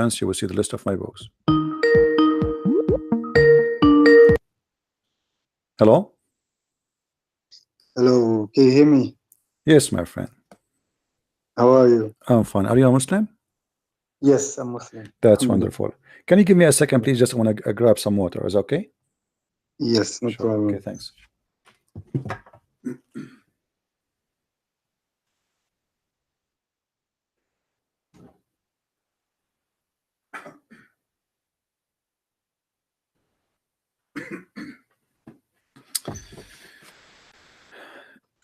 you will see the list of my books. Hello? Hello, can you hear me? Yes, my friend. How are you? I'm fine. Are you a Muslim? Yes, I'm Muslim. That's wonderful. Can you give me a second, please? Just want to grab some water. Is that okay? Yes, no Sure. problem. Okay, thanks.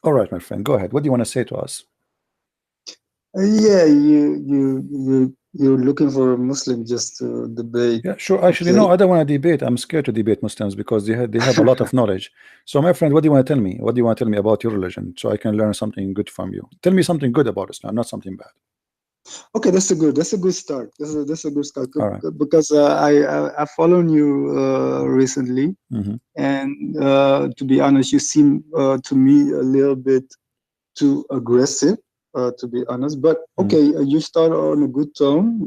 All right, my friend, go ahead. What do you want to say to us? Yeah, you're looking for a Muslim just to debate. Yeah, sure. Actually, no, I don't want to debate. I'm scared to debate Muslims because they have a lot of knowledge. So, my friend, what do you want to tell me? What do you want to tell me about your religion so I can learn something good from you? Tell me something good about Islam, not something bad. Okay, that's a good start. That's a good start. All right. Because I followed you recently, and to be honest, you seem to me a little bit too aggressive. To be honest, but okay, you start on a good tone.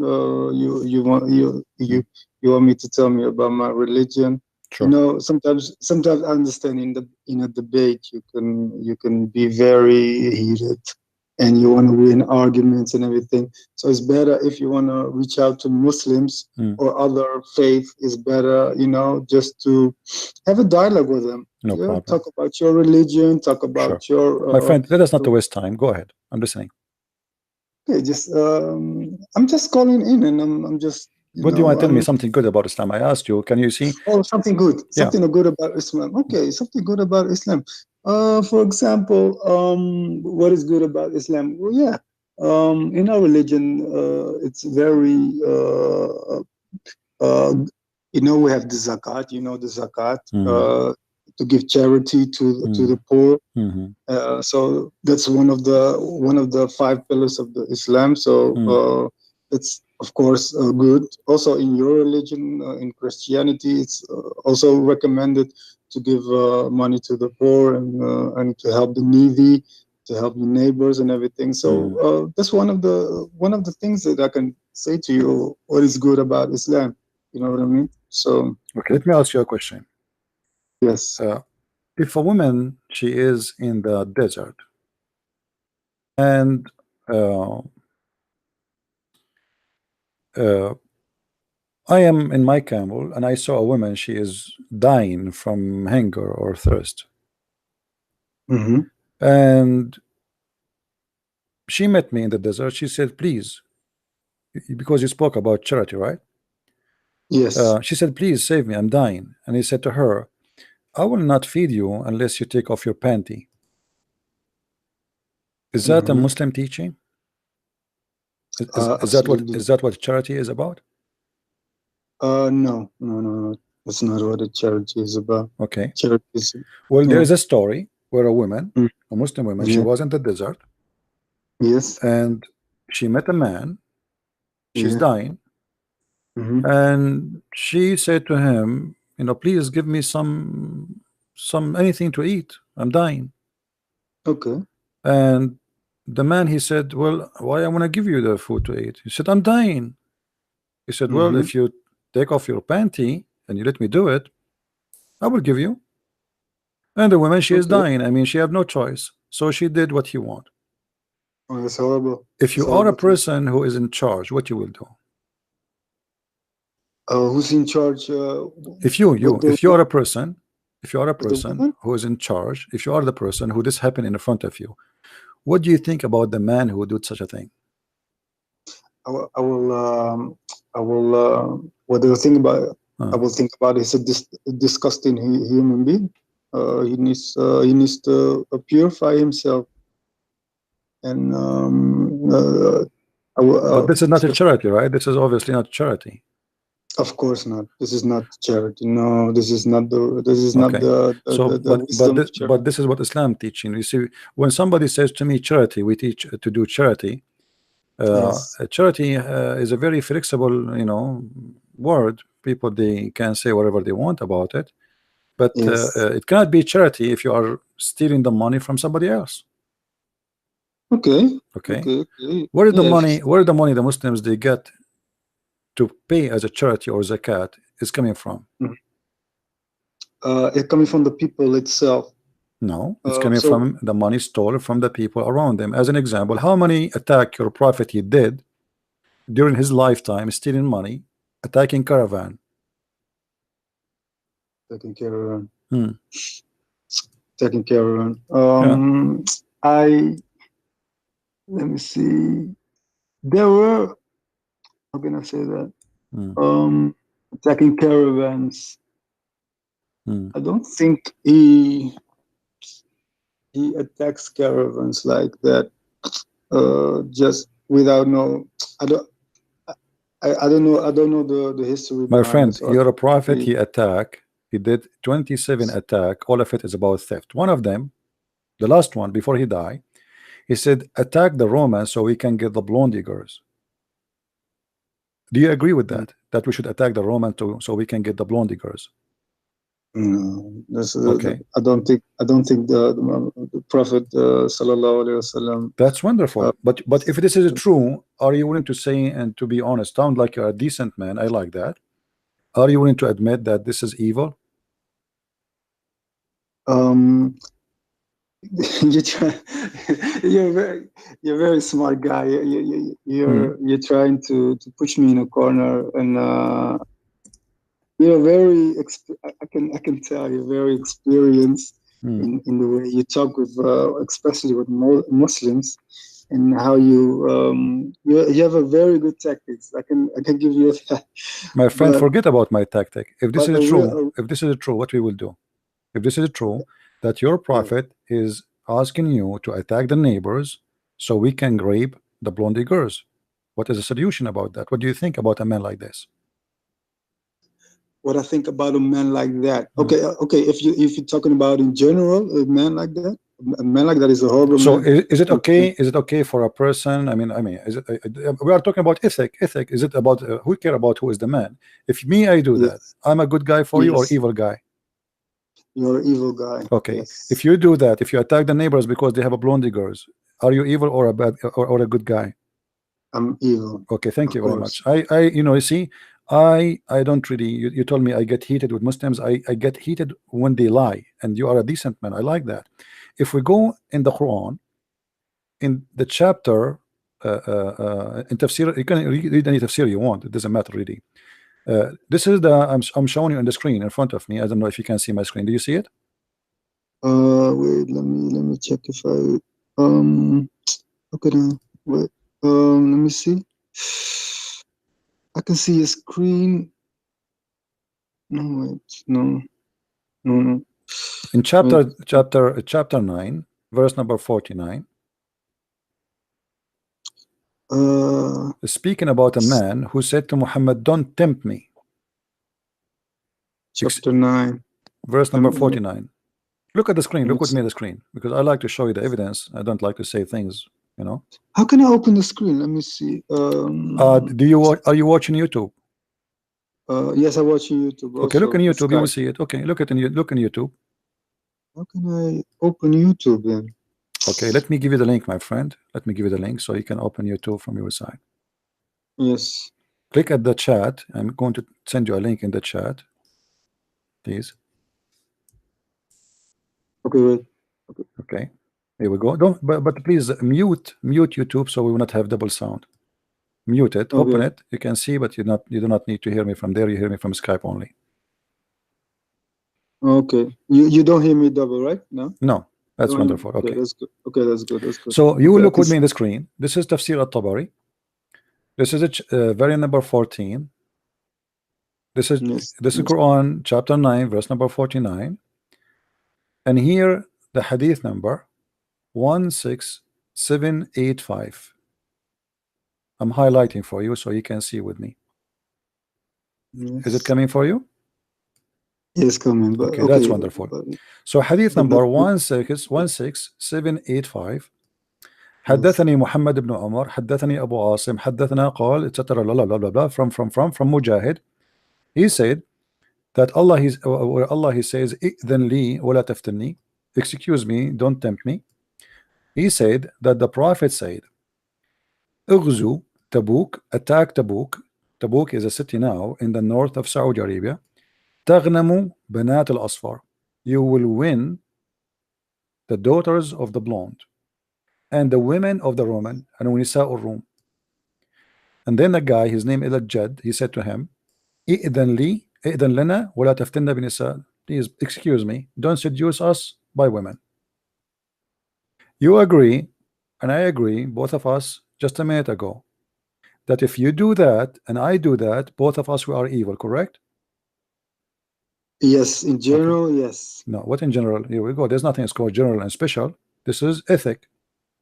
You want me to tell me about my religion. Sure. You know, sometimes I understand in a debate you can be very heated and you want to win arguments and everything. So it's better if you want to reach out to Muslims or other faith. Is better, you know, just to have a dialogue with them. No problem. Talk about your religion. Talk about your. My friend, let us not waste time. Go ahead. I'm listening. Okay, just I'm just calling in, and I'm just. What do you want to tell me? Something good about Islam? I asked you. Can you see? Oh, something good. Something good about Islam. Okay, something good about Islam. For example, what is good about Islam? Well, yeah, in our religion, it's very, you know, we have the Zakat. You know, the Zakat to give charity to the poor. So that's one of the 5 pillars of the Islam. So it's of course good. Also in your religion, in Christianity, it's also recommended to give money to the poor and to help the needy, to help your neighbors and everything. So that's one of the things that I can say to you. What is good about Islam? You know what I mean? So okay, let me ask you a question. Yes. If a woman, she is in the desert and I am in my camel and I saw a woman, she is dying from hunger or thirst. And she met me in the desert. She said, please, because you spoke about charity, right? Yes. She said, please save me, I'm dying. And he said to her, I will not feed you unless you take off your panty. Is that a Muslim teaching? Is that what charity is about? No. That's not what a charity is about. Okay. Charity is, well, there is a story where a woman, a Muslim woman, she Yeah. was in the desert Yes. and she met a man. She's dying. And she said to him, you know, please give me some anything to eat. I'm dying. Okay. And the man, he said, well, why I want to give you the food to eat? He said, I'm dying. He said, well, if you take off your panty and you let me do it, I will give you. And the woman, she is dying. I mean, she had no choice. So she did what he wanted. Oh, that's horrible. If you are a person who is in charge, what you will do? Who's in charge? If you are a person, who is in charge, if you are the person who this happened in front of you, what do you think about the man who would do such a thing? I will. What do you think about it? I will think about it. He's a disgusting human being. He needs to purify himself. And but this is not a charity, right? This is obviously not charity. Of course not. This is not charity. No, this is not the. This is not the. But this is what Islam teaching. You see, when somebody says to me charity, we teach to do charity. Charity is a very flexible, you know, word. People, they can say whatever they want about it, but it cannot be charity if you are stealing the money from somebody else. Okay. Where is the money? Where is the money the Muslims they get to pay as a charity or zakat is coming from? It's coming from the people itself. No, it's coming from the money stolen from the people around them. As an example, how many attack your prophet he did during his lifetime, stealing money, attacking caravan? Taking caravan. Hmm. Taking caravan. Let me see. There were, how can I say that? Attacking caravans. I don't think he attacks caravans like that. Just without no. I don't know the history. My friend, you're a prophet. He did 27 attack. All of it is about theft. One of them, the last one before he died, he said, attack the Romans so we can get the blondie girls. Do you agree with that? That we should attack the Roman too, so we can get the blondie girls? No, okay. I don't think the Prophet sallallahu alaihi wasallam. That's wonderful. But if this is true, are you willing to say and to be honest? Sound like you're a decent man. I like that. Are you willing to admit that this is evil? You're very smart guy. You're trying to push me in a corner, and you're very. I can tell you're very experienced in the way you talk with, especially with Muslims, and how you have a very good tactics. I can give you that. My friend, forget about my tactic. If this is true, what we will do? If this is true, that your prophet is asking you to attack the neighbors so we can rape the blondie girls, what is the solution about that? What do you think about a man like this? What I think about a man like that? Okay. If you're talking about in general, a man like that is a horrible. So man. Is it okay? Is it okay for a person? I mean, is it? We are talking about ethic. Is it about who care about who is the man? If I do that, I'm a good guy for you or evil guy? You're an evil guy. Okay. Yes. If you do that, if you attack the neighbors because they have a blondie girls, are you evil or a bad or a good guy? I'm evil. Okay, thank you very much. You see, I don't really. You told me I get heated with Muslims. I get heated when they lie, and you are a decent man. I like that. If we go in the Quran, in the chapter in tafsir, you can read any tafsir you want. It doesn't matter really. This is I'm showing you on the screen in front of me. I don't know if you can see my screen. Do you see it? Wait, let me check if I okay now. Wait, let me see. I can see a screen. No, wait, no. In chapter 9, verse number 49. Speaking about a man who said to Muhammad, don't tempt me. Chapter 9, verse number 49. Look at the screen. Look with me at the screen, because I like to show you the evidence. I don't like to say things, you know. How can I open the screen? Let me see. Are you watching YouTube? Yes, I'm watching YouTube. Okay, look in YouTube. You will see it. Okay, look in YouTube. How can I open YouTube then? Okay, let me give you the link, my friend. Let me give you the link so you can open YouTube from your side. Yes. Click at the chat. I'm going to send you a link in the chat, please. Okay, wait. Okay, here we go. But please mute YouTube so we will not have double sound. Mute it. Okay. Open it. You can see, but you do not need to hear me from there. You hear me from Skype only. Okay. You don't hear me double, right? No. That's wonderful. Okay. That's good. Okay, that's good. So you will look with me in the screen. This is Tafsir al-Tabari. This is variant number 14. This is Quran chapter 9 verse number 49. And here the hadith number 16785. I'm highlighting for you so you can see with me. Yes. Is it coming for you? Yes, coming. But okay, that's wonderful. So hadith number 16785. حدثني محمد بن عمر حدثني أبو عاصم حدثنا قال etc. from Mujahid. He said that Allah he says إذن لي ولا تفتني, excuse me, don't tempt me. He said that the Prophet said اغزو Tabuk, attack Tabuk, Tabuk is a city now in the north of Saudi Arabia. تغنم بنات الأصفر. You will win the daughters of the blonde and the women of the Roman and ونساء الروم. And then the guy, his name is Al-Jad, he said to him, إذن لنا ولا تفتنا بنساء. Please excuse me, don't seduce us by women. You agree, and I agree, both of us, just a minute ago, that if you do that and I do that, both of us we are evil, correct? Yes, in general, okay. Yes. No, what in general? Here we go. There's nothing that's called general and special. This is ethic.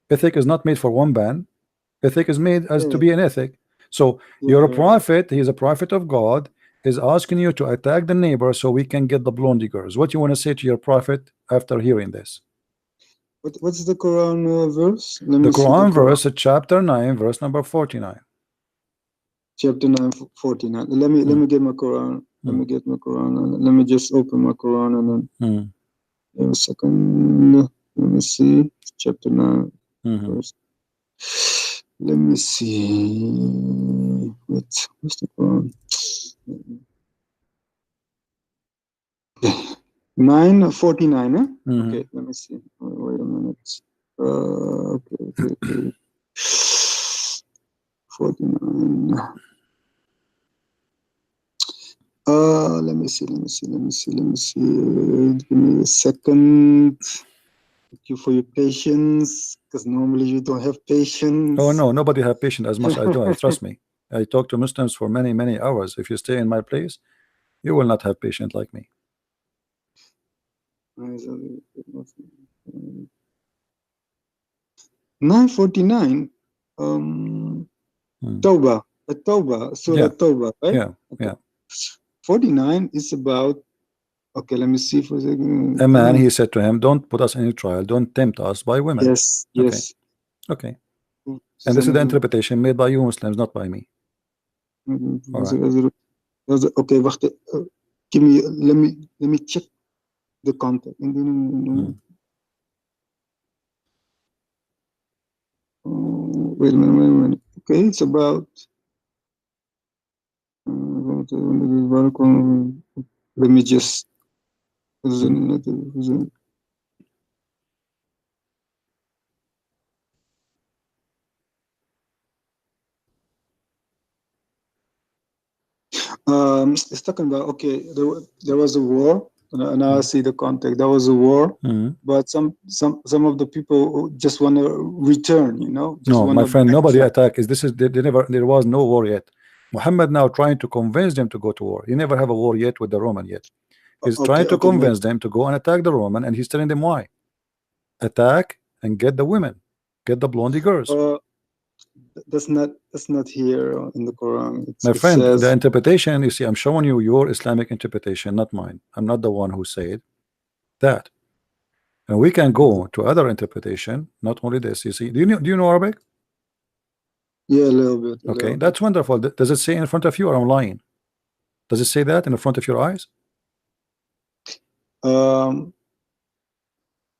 Ethic is not made for one band. Ethic is made as to be an ethic. So you're a prophet, he's a prophet of God, is asking you to attack the neighbor so we can get the blondie girls. What you want to say to your prophet after hearing this? What's the Quran verse? The Quran verse, chapter 9, verse number 49. Chapter 9, 49. Let me get my Quran. Let me get my Quran. Let me just open my Quran and then a second. Let me see. Chapter 9. Verse. Let me see. What's the Quran? 9:49, huh? Okay, let me see. Wait a minute. Okay. 49. Let me see. Give me a second. Thank you for your patience, because normally you don't have patience. Oh no, nobody have patience as much as I do. Trust me. I talk to Muslims for many hours. If you stay in my place, you will not have patience like me. 9:49. Tawbah, Surah Tawbah, right? Yeah. 49 is about. Okay, let me see for a second. A man, he said to him, don't put us in any trial, don't tempt us by women. Yes. Okay. And this is the interpretation made by you Muslims, not by me. Right. Okay, wait. Give me. Let me check the content. Wait a minute. Okay, it's about. Let me just. It's talking about, okay, there was a war, and I see the context. There was a war, but some of the people just want to return, No, my friend, nobody attacked. There was no war yet. Muhammad now trying to convince them to go to war. He never have a war yet with the Roman yet. He's trying to convince them to go and attack the Roman, and he's telling them why. Attack and get the women, get the blondie girls. That's not here in the Quran. My friend, the interpretation, you see, I'm showing you your Islamic interpretation, not mine. I'm not the one who said that. And we can go to other interpretation, not only this. You see, do you know Arabic? Yeah, a little bit. Okay, that's wonderful. Does it say in front of you, or I'm lying? Does it say that in the front of your eyes? Look,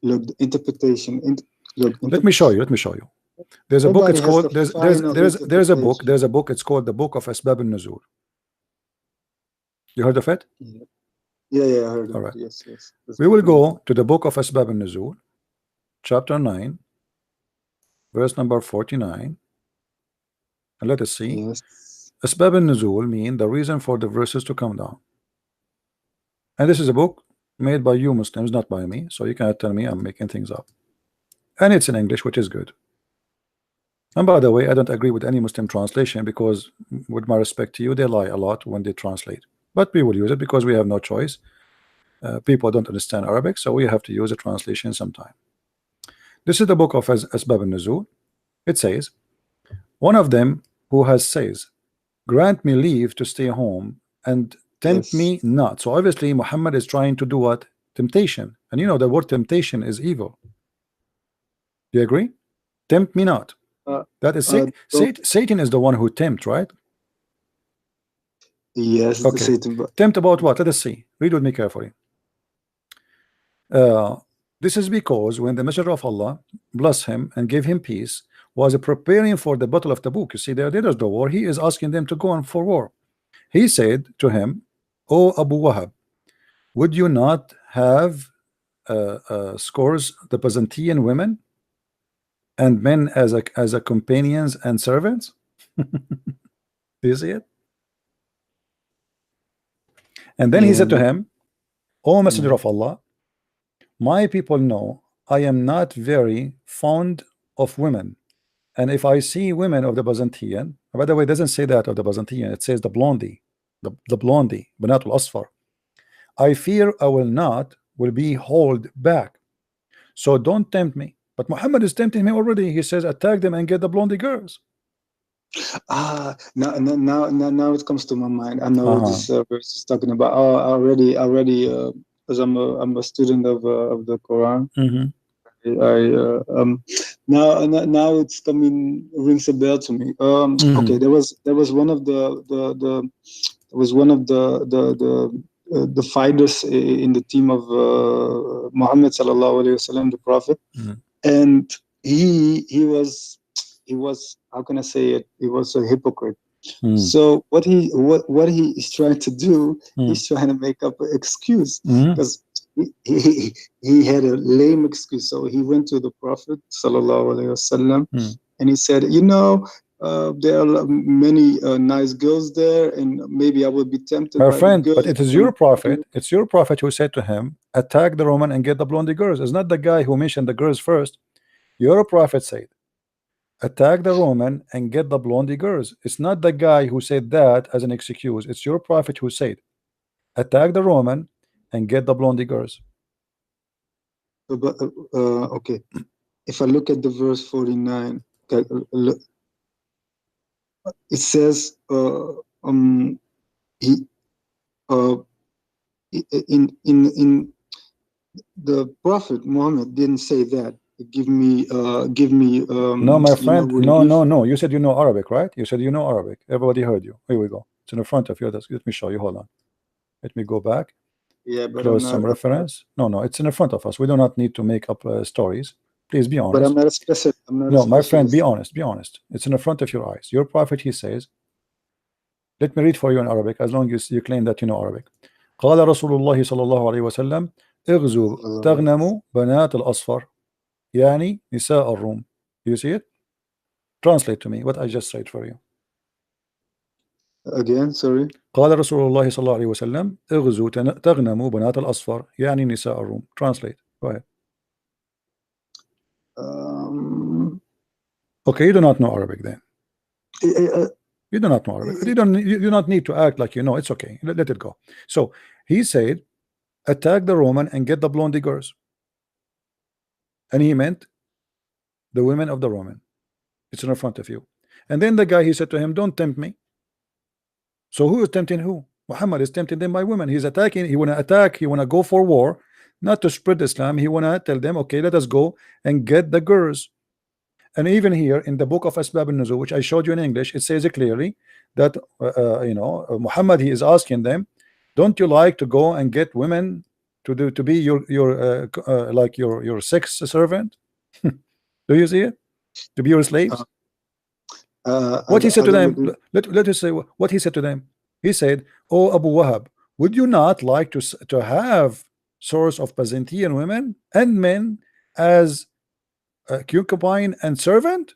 the interpretation. Let me show you. There's a book. It's called. There's a book. There's a book. It's called the Book of Asbab al-Nuzul. You heard of it? Yeah, I heard of All right. it. Yes. We will go to the Book of Asbab al-Nuzul, chapter 9, verse number 49, and let us see. Yes. Asbab al-Nuzul mean the reason for the verses to come down. And this is a book made by you Muslims, not by me. So you cannot tell me I'm making things up. And it's in English, which is good. And by the way, I don't agree with any Muslim translation because, with my respect to you, they lie a lot when they translate. But we will use it because we have no choice. People don't understand Arabic, so we have to use a translation sometime. This is the book of Asbab al-Nuzul. It says, one of them who says, grant me leave to stay home and tempt me not. So obviously Muhammad is trying to do what? Temptation. And you know the word temptation is evil. Do you agree? Tempt me not. That is Satan is the one who tempts, right? Yes. Okay. Satan. Tempt about what? Let us see. Read with me carefully. This is because when the Messenger of Allah, bless him and give him peace, was preparing for the battle of Tabuk. You see, there's the war. He is asking them to go on for war. He said to him, "O Abu Wahab, would you not have scores the Byzantine women and men as a companions and servants?" Do you see it? And then he said to him, "O Messenger of Allah, my people know I am not very fond of women, and if I see women of the Byzantine," by the way, it doesn't say that of the Byzantine, it says the blondie, the blondie, Banatul Asfar, "I fear I will be hold back. So don't tempt me." But Muhammad is tempting me already. He says, "Attack them and get the blondie girls." Now it comes to my mind. I know what this verse is talking about. Already, because I'm a student of the Quran. Now it's coming, rings a bell to me. Okay, there was one of the fighters in the team of Muhammad sallallahu alaihi wasallam, the Prophet, and he was, how can I say it? He was a hypocrite. So what he is trying to do, he's trying to make up an excuse, because he had a lame excuse. So he went to the Prophet sallallahu alaihi wasallam, and he said, there are many nice girls there, and maybe I would be tempted. My friend, but it is your prophet. It's your prophet who said to him, "Attack the Roman and get the blondie girls." It's not the guy who mentioned the girls first. Your prophet said, "Attack the Roman and get the blondie girls." It's not the guy who said that as an excuse. It's your prophet who said, "Attack the Roman and get the blondie girls." Okay, if I look at the verse 49, it says, in the Prophet Muhammad didn't say that. Give me. No, my friend. No. You said you know Arabic, right? You said you know Arabic. Everybody heard you. Here we go. It's in front of you. Let me show you. Hold on. Let me go back. Yeah, but close some reference. No, it's in front of us. We do not need to make up stories. Please be honest. But I'm not a specialist. No, my friend, be honest. Be honest. It's in the front of your eyes. Your prophet, he says. Let me read for you in Arabic, as long as you claim that you know Arabic. قال رسول الله صلى الله عليه وسلم اغزوا تغنموا بنات الأصفر يعني نساء الروم. Do you see it? Translate to me what I just said for you. Again, sorry. قال رسول الله صلى الله عليه وسلم اغزوا تغنموا بنات الأصفر يعني نساء الروم. Translate. Go ahead. Okay, you do not know Arabic then. You do not know Arabic. You do not need to act like you know. It's okay. Let it go. So he said, attack the Roman and get the blondie girls. And he meant the women of the Roman. It's in front of you. And then the guy, he said to him, don't tempt me. So who is tempting who? Muhammad is tempting them by women. He's attacking. He want to attack. He want to go for war, not to spread Islam. He want to tell them, okay, let us go and get the girls. And even here in the book of Asbab al-Nuzul, which I showed you in English, it says clearly that Muhammad, he is asking them, don't you like to go and get women to be your sex servant? Do you see it? To be your slaves? What he said to them, let us say what he said to them. He said, "Oh Abu Wahab, would you not like to have source of Byzantine women and men as concubine and servant?"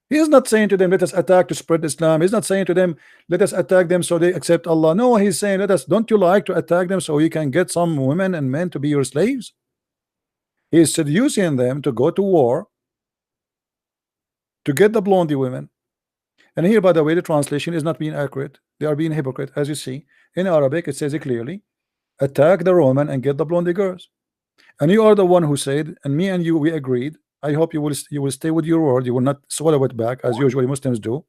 He is not saying to them, let us attack to spread Islam. He's not saying to them, let us attack them so they accept Allah. No, he's saying, don't you like to attack them so you can get some women and men to be your slaves? He is seducing them to go to war to get the blondie women. And here, by the way, the translation is not being accurate. They are being hypocrite. As you see in Arabic, it says it clearly, attack the Roman and get the blondie girls. And you are the one who said, and me and you, we agreed. I hope you will stay with your word. You will not swallow it back as usually Muslims do.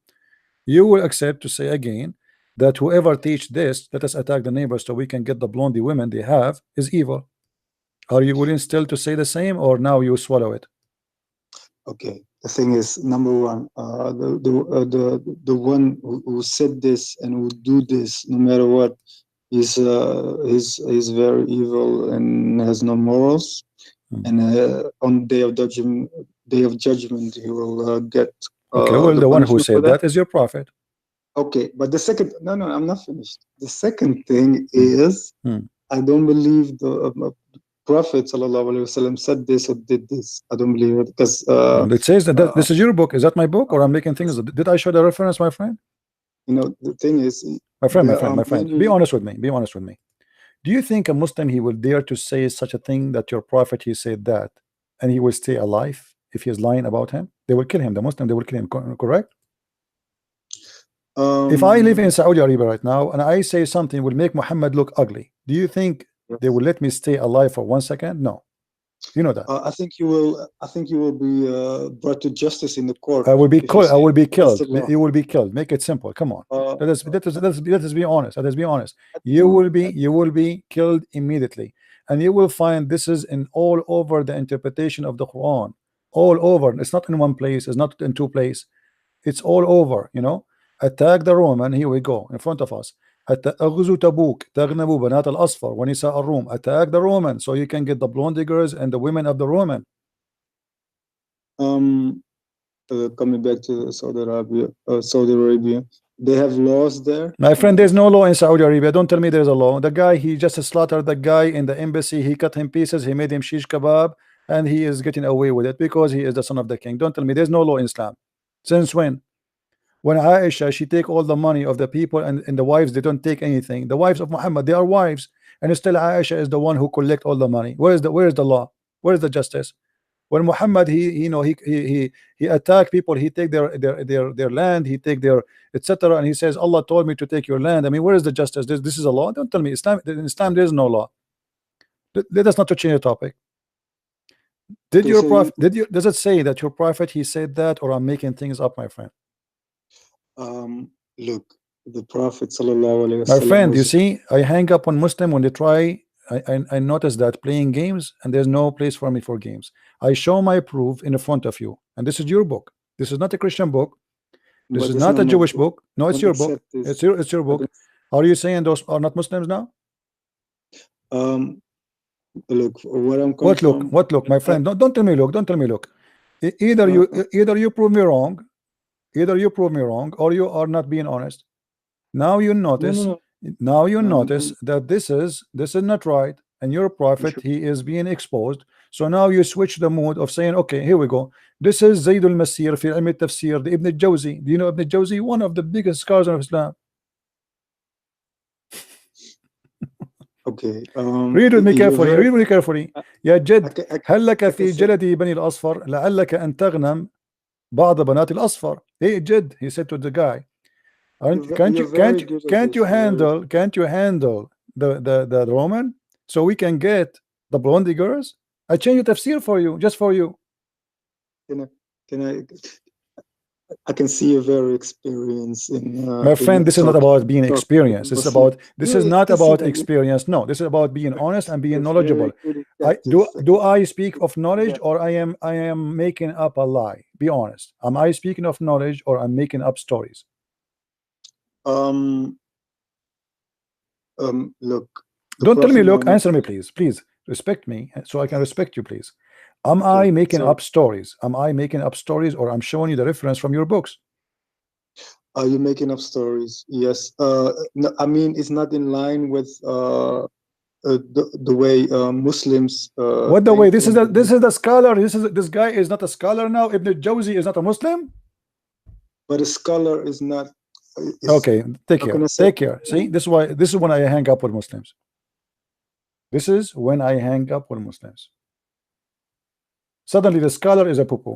You will accept to say again that whoever teach this, let us attack the neighbors so we can get the blondie women they have, is evil. Are you willing still to say the same, or now you swallow it? Okay. The thing is, number one, the one who said this and who do this, no matter what, is very evil and has no morals. And on the day of Day of Judgment, he will get. Okay, well, the one who said that is your prophet. Okay, but the second, no, I'm not finished. The second thing is, I don't believe the Prophet ﷺ said this or did this. I don't believe it because it says that this is your book. Is that my book, or I'm making things? Did I show the reference, my friend? You know, the thing is, my friend, be honest with me. Be honest with me. Do you think a Muslim, he will dare to say such a thing, that your prophet, he said that, and he will stay alive if he is lying about him? They will kill him. The Muslim, they will kill him. Correct? If I live in Saudi Arabia right now and I say something will make Muhammad look ugly, do you think they will let me stay alive for 1 second? No. You know that. I think you will. I think you will be brought to justice in the court. I will be killed. I will be killed. You will be killed. Make it simple. Come on. Let us be honest. Let us be honest. You will be killed immediately, and you will find this is in all over the interpretation of the Quran. All over. It's not in one place. It's not in two places. It's all over. You know. Attack the Roman. Here we go in front of us. أغزو تبوك تغنبوا بنات الأصفر ونساء الروم. Attack the Roman so you can get the blonde girls and the women of the Roman. Coming back to Saudi Arabia, they have laws there. My friend, there's no law in Saudi Arabia. Don't tell me there's a law. The guy, he just slaughtered the guy in the embassy. He cut him pieces. He made him shish kebab, and he is getting away with it because he is the son of the king. Don't tell me there's no law in Islam. Since when? When Aisha, she take all the money of the people, and the wives, they don't take anything. The wives of Muhammad, they are wives, and still Aisha is the one who collect all the money. Where is the law? Where is the justice? When Muhammad, he attack people, he take their land, he take their etc., and he says, Allah told me to take your land. I mean, where is the justice? This is a law. Don't tell me Islam. In Islam, there is no law. Let us not to change the topic. Did your prophet? Does it say that your prophet, he said that, or I'm making things up, my friend? Look, the Prophet ﷺ, my friend, you see, I hang up on Muslim when they try. I notice that playing games, and there's no place for me for games. I show my proof in front of you, and this is your book. This is not a Christian book. This is not a Jewish book. No, it's your book. It's your book. Are you saying those are not Muslims now? Look, where I'm coming from. What look, my friend? Don't tell me look. Don't tell me look. Either you prove me wrong. Either you prove me wrong, or you are not being honest. Now you notice. Now you notice that this is not right, and your prophet, he is being exposed. So now you switch the mood of saying, okay, here we go. This is Zayd al-Masir fi ilm al-tafsir, the Ibn al-Jawzi. Do you know Ibn al-Jawzi? One of the biggest scholars of Islam. Okay. read with me carefully. Read with me carefully. يا جد هل لك في جلد بني الأصفر لعلك أن تغنم بعض بنات الأصفر. Hey Jid, he said to the guy, can't you handle the Roman, so we can get the blondie girls? I change the tafsir for you, just for you. I can see you're very experienced in my friend, this is not about being experienced. This is not about experience. No, this is about being honest and being knowledgeable. Do I speak of knowledge, or I am making up a lie? Be honest. Am I speaking of knowledge, or I'm making up stories? Look. Don't tell me look. Answer me, please. Please respect me, so I can respect you, please. Am I making up stories? Am I making up stories, or I'm showing you the reference from your books? Are you making up stories? Yes. No, I mean, it's not in line with the way Muslims. What the way? This is the scholar. This guy is not a scholar now. Ibn al-Jawzi is not a Muslim. But a scholar is not. Okay, take care. Take care. See, this is when I hang up with Muslims. This is when I hang up with Muslims. Suddenly the scholar is a poo-poo.